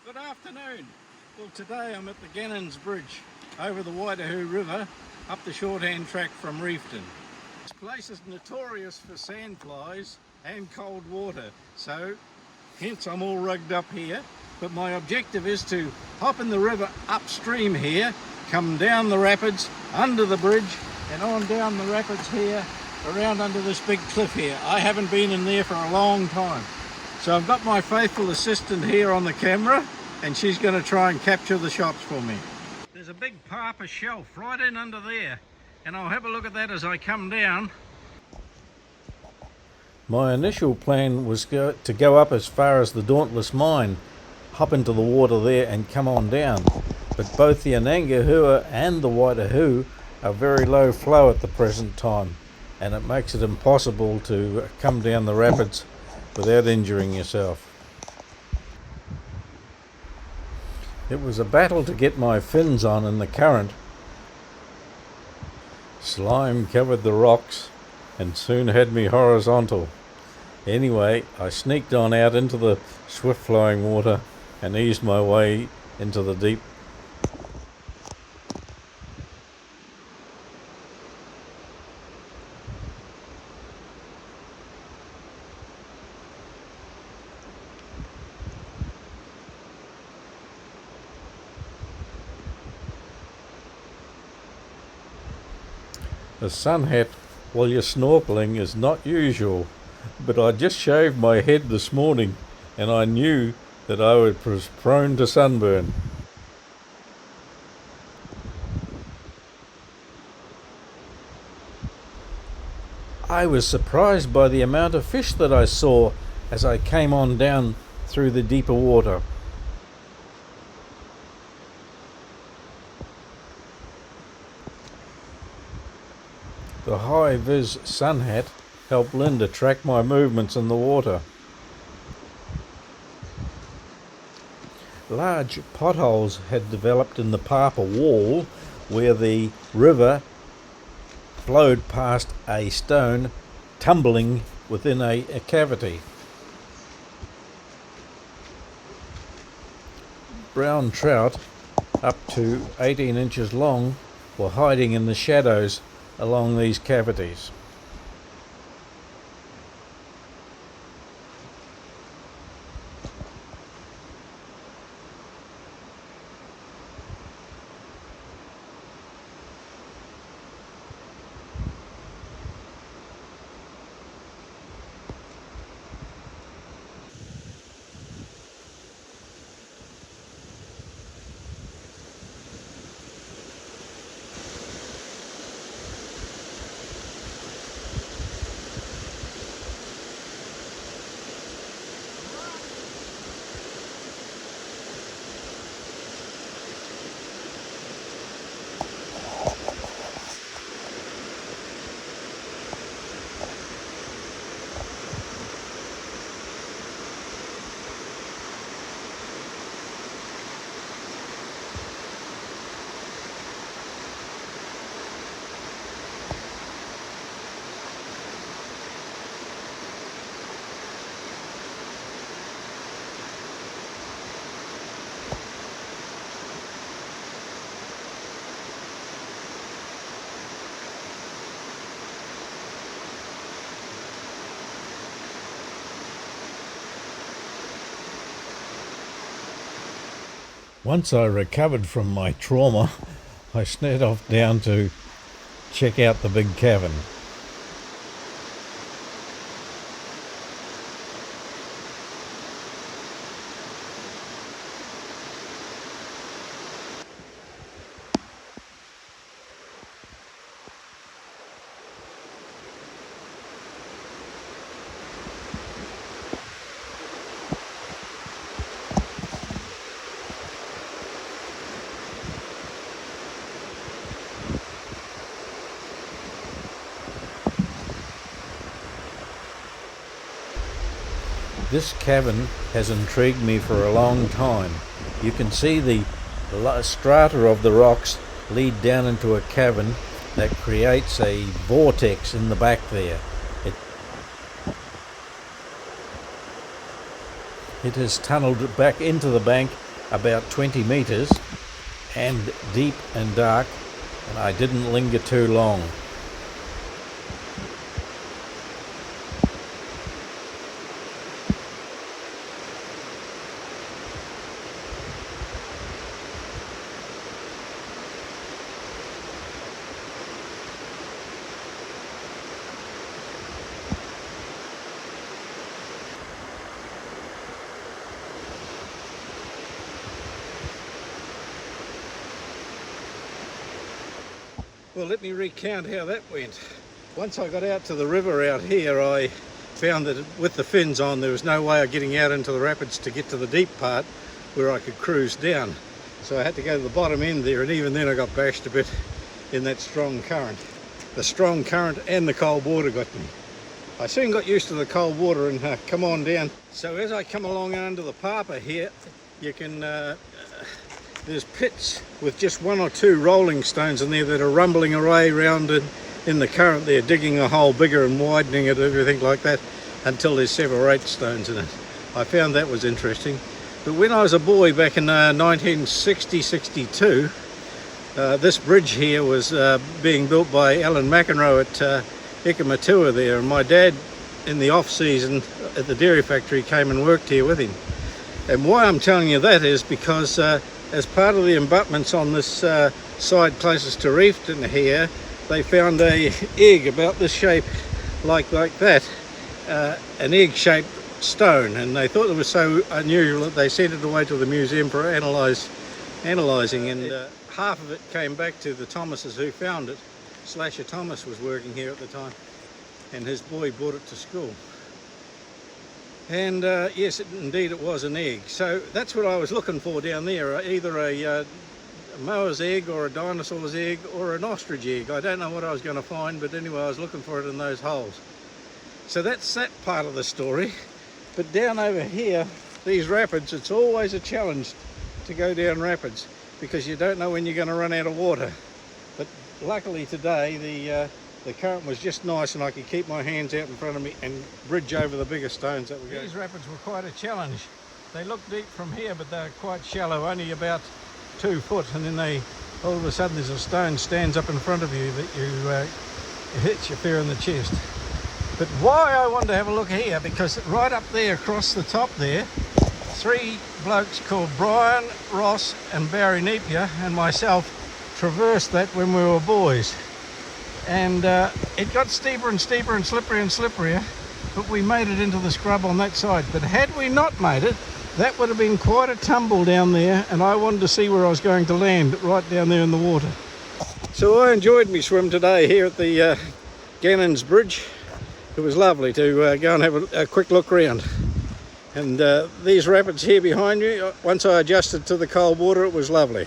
Good afternoon. Well, today I'm at the Gannons Bridge over the Waitahu River up the shorthand track from Reefton. This place is notorious for sandflies and cold water, so hence I'm all rugged up here. But my objective is to hop in the river upstream here, come down the rapids, under the bridge and on down the rapids here, around under this big cliff here. I haven't been in there for a long time. So I've got my faithful assistant here on the camera and she's going to try and capture the shots for me. There's a big papa shelf right in under there and I'll have a look at that as I come down. My initial plan was to go up as far as the Dauntless Mine, hop into the water there and come on down. But both the Anangahua and the Waitahu are very low flow at the present time and it makes it impossible to come down the rapids without injuring yourself. It was a battle to get my fins on in the current. Slime covered the rocks and soon had me horizontal. Anyway, I sneaked on out into the swift flowing water and eased my way into the deep. A sun hat while you're snorkeling is not usual, but I just shaved my head this morning and I knew that I was prone to sunburn. I was surprised by the amount of fish that I saw as I came on down through the deeper water. The high-vis sun hat helped Linda track my movements in the water. Large potholes had developed in the Papa wall where the river flowed past a stone tumbling within a cavity. Brown trout up to 18 inches long were hiding in the shadows along these cavities. Once I recovered from my trauma, I snared off down to check out the big cavern. This cavern has intrigued me for a long time. You can see the strata of the rocks lead down into a cavern that creates a vortex in the back there. It has tunneled back into the bank about 20 metres and deep and dark, and I didn't linger too long. Well, let me recount how that went. Once I got out to the river out here, I found that with the fins on, there was no way of getting out into the rapids to get to the deep part where I could cruise down. So I had to go to the bottom end there, and even then I got bashed a bit in that strong current. The strong current and the cold water got me. I soon got used to the cold water and come on down. So as I come along under the papa here, you can there's pits with just one or two rolling stones in there that are rumbling away around in the current. They're digging a hole bigger and widening it, everything like that, until there's 7 or 8 stones in it. I found that was interesting. But when I was a boy back in 1960-62, this bridge here was being built by Alan McEnroe at Ikamatua there, and my dad in the off season at the dairy factory came and worked here with him. And why I'm telling you that is because as part of the abutments on this side closest to Reefton here, they found a egg about this shape, like that, an egg-shaped stone, and they thought it was so unusual that they sent it away to the museum for analysing, and half of it came back to the Thomases who found it. Slasher Thomas was working here at the time, and his boy brought it to school. And yes, indeed it was an egg. So that's what I was looking for down there, either a moa's egg or a dinosaur's egg or an ostrich egg. I don't know what I was going to find, but anyway, I was looking for it in those holes. So that's that part of the story. But down over here, these rapids, it's always a challenge to go down rapids because you don't know when you're going to run out of water. But luckily today, the current was just nice and I could keep my hands out in front of me and bridge over the bigger stones that were going. These rapids were quite a challenge. They look deep from here, but they're quite shallow, only about 2 foot, and then all of a sudden there's a stone stands up in front of you that it hits you fair in the chest. But why I wanted to have a look here, because right up there across the top there, 3 blokes called Brian, Ross and Barry Napier and myself traversed that when we were boys. And it got steeper and steeper and slipperier, but we made it into the scrub on that side. But had we not made it, that would have been quite a tumble down there, and I wanted to see where I was going to land, right down there in the water. So I enjoyed my swim today here at the Gannons Bridge. It was lovely to go and have a quick look around. And these rapids here behind you, once I adjusted to the cold water, it was lovely.